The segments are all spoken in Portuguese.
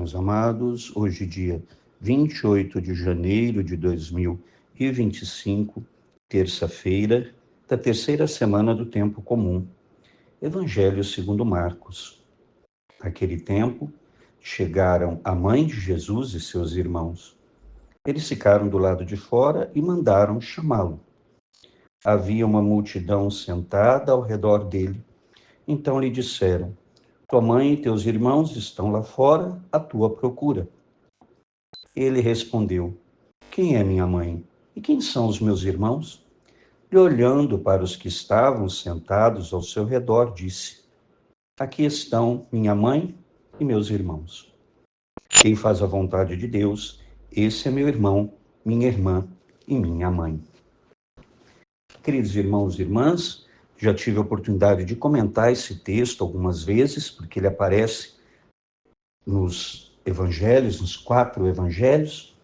irmãos amados, hoje dia 28 de janeiro de 2025, terça-feira da terceira semana do tempo comum. Evangelho segundo Marcos. Naquele tempo, chegaram a mãe de Jesus e seus irmãos. Eles ficaram do lado de fora e mandaram chamá-lo. Havia uma multidão sentada ao redor dele. Então lhe disseram: tua mãe e teus irmãos estão lá fora à tua procura. Ele respondeu: quem é minha mãe? E quem são os meus irmãos? E olhando para os que estavam sentados ao seu redor, disse: aqui estão minha mãe e meus irmãos. Quem faz a vontade de Deus, esse é meu irmão, minha irmã e minha mãe. Queridos irmãos e irmãs, já tive a oportunidade de comentar esse texto algumas vezes, porque ele aparece nos evangelhos, nos 4 evangelhos,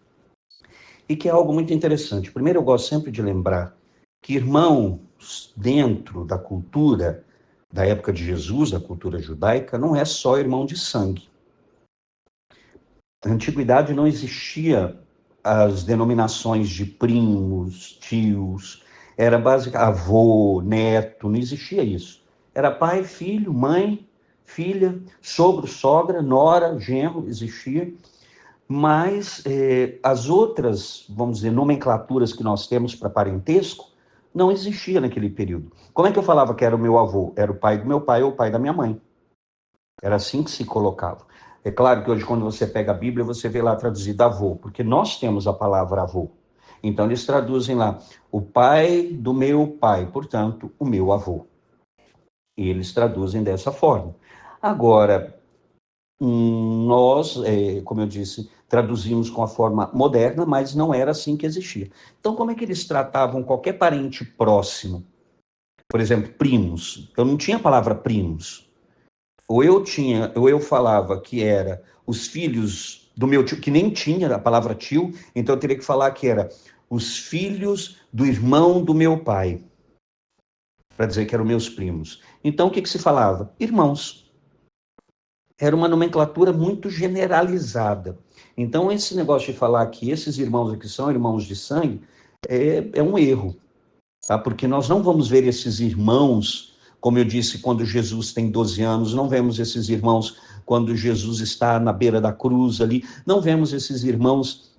e que é algo muito interessante. Primeiro, eu gosto sempre de lembrar que irmãos dentro da cultura da época de Jesus, da cultura judaica, não é só irmão de sangue. Na antiguidade não existia as denominações de primos, tios, era basicamente avô, neto, não existia isso. Era pai, filho, mãe, filha, sogro, sogra, nora, genro, existia. Mas as outras, vamos dizer, nomenclaturas que nós temos para parentesco, não existia naquele período. Como é que eu falava que era o meu avô? Era o pai do meu pai ou o pai da minha mãe. Era assim que se colocava. É claro que hoje, quando você pega a Bíblia, você vê lá traduzido avô, porque nós temos a palavra avô. Então, eles traduzem lá, o pai do meu pai, portanto, o meu avô. E eles traduzem dessa forma. Agora, nós, como eu disse, traduzimos com a forma moderna, mas não era assim que existia. Então, como é que eles tratavam qualquer parente próximo? Por exemplo, primos. Eu não tinha a palavra primos. Ou eu falava que era os filhos do meu tio, que nem tinha a palavra tio, então eu teria que falar que era os filhos do irmão do meu pai, para dizer que eram meus primos. Então, o que se falava? Irmãos. Era uma nomenclatura muito generalizada. Então, esse negócio de falar que esses irmãos aqui são irmãos de sangue é um erro, tá? Porque nós não vamos ver esses irmãos, como eu disse, quando Jesus tem 12 anos, não vemos esses irmãos quando Jesus está na beira da cruz ali, não vemos esses irmãos,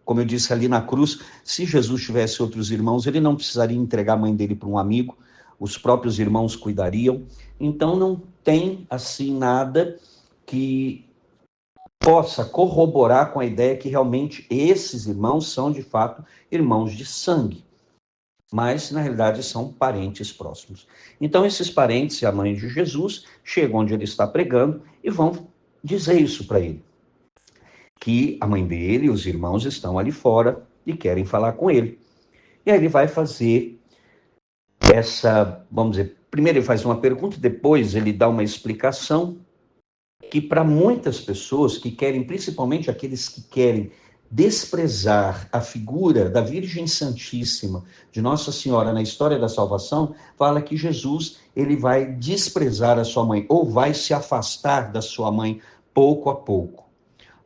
como eu disse, ali na cruz. Se Jesus tivesse outros irmãos, ele não precisaria entregar a mãe dele para um amigo, os próprios irmãos cuidariam. Então não tem assim nada que possa corroborar com a ideia que realmente esses irmãos são de fato irmãos de sangue, mas na realidade são parentes próximos. Então esses parentes e a mãe de Jesus chegam onde ele está pregando e vão dizer isso para ele, que a mãe dele e os irmãos estão ali fora e querem falar com ele. E aí ele vai fazer vamos dizer, primeiro ele faz uma pergunta, depois ele dá uma explicação que para muitas pessoas que querem, principalmente aqueles que querem desprezar a figura da Virgem Santíssima de Nossa Senhora na história da salvação, fala que Jesus ele vai desprezar a sua mãe, ou vai se afastar da sua mãe pouco a pouco.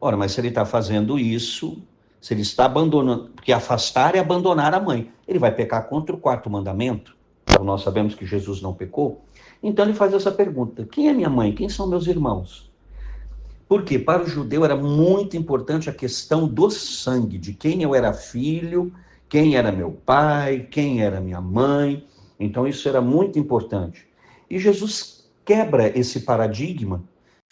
Ora, mas se ele está fazendo isso, se ele está abandonando, porque afastar é abandonar a mãe, ele vai pecar contra o 4º mandamento? Então nós sabemos que Jesus não pecou. Então ele faz essa pergunta: quem é minha mãe? Quem são meus irmãos? Porque para o judeu era muito importante a questão do sangue, de quem eu era filho, quem era meu pai, quem era minha mãe. Então isso era muito importante. E Jesus quebra esse paradigma,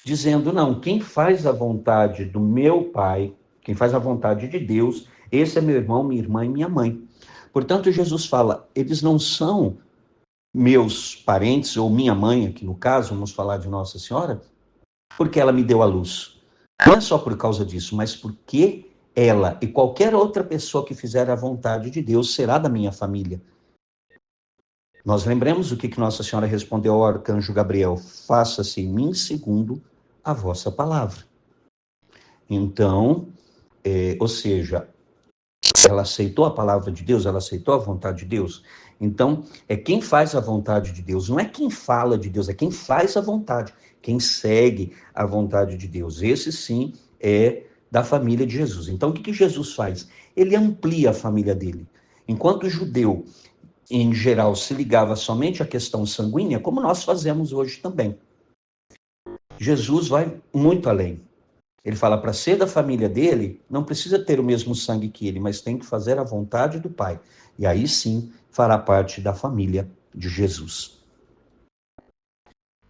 dizendo: não, quem faz a vontade do meu pai, quem faz a vontade de Deus, esse é meu irmão, minha irmã e minha mãe. Portanto, Jesus fala, eles não são meus parentes, ou minha mãe, aqui no caso, vamos falar de Nossa Senhora, porque ela me deu a luz. Não é só por causa disso, mas porque ela e qualquer outra pessoa que fizer a vontade de Deus será da minha família. Nós lembramos o que Nossa Senhora respondeu ao arcanjo Gabriel: faça-se em mim segundo a vossa palavra. Então, ou seja, ela aceitou a palavra de Deus, ela aceitou a vontade de Deus. Então, é quem faz a vontade de Deus, não é quem fala de Deus, é quem faz a vontade. quem segue a vontade de Deus. Esse sim é da família de Jesus. Então o que Jesus faz? Ele amplia a família dele. Enquanto o judeu, em geral, se ligava somente à questão sanguínea, como nós fazemos hoje também. Jesus vai muito além. Ele fala, para ser da família dele, não precisa ter o mesmo sangue que ele, mas tem que fazer a vontade do Pai. E aí sim fará parte da família de Jesus.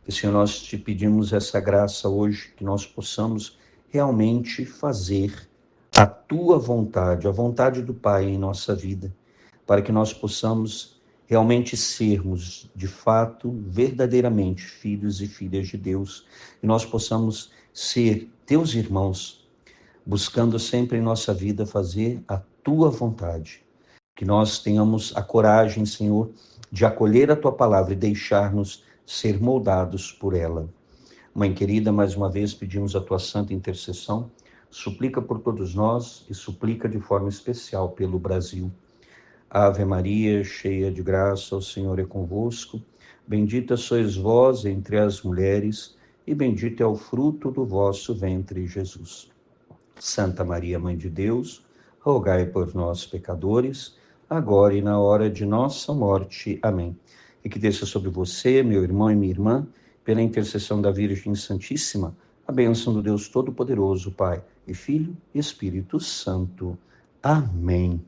E, Senhor, nós te pedimos essa graça hoje, que nós possamos realmente fazer a tua vontade, a vontade do Pai em nossa vida, para que nós possamos realmente sermos, de fato, verdadeiramente filhos e filhas de Deus, e nós possamos ser teus irmãos, buscando sempre em nossa vida fazer a tua vontade. Que nós tenhamos a coragem, Senhor, de acolher a tua palavra e deixar-nos ser moldados por ela. Mãe querida, mais uma vez pedimos a tua santa intercessão, suplica por todos nós e suplica de forma especial pelo Brasil. Ave Maria, cheia de graça, o Senhor é convosco. Bendita sois vós entre as mulheres, e bendito é o fruto do vosso ventre, Jesus. Santa Maria, Mãe de Deus, rogai por nós, pecadores, agora e na hora de nossa morte. Amém. E que desça sobre você, meu irmão e minha irmã, pela intercessão da Virgem Santíssima, a bênção do Deus Todo-Poderoso, Pai e Filho e Espírito Santo. Amém.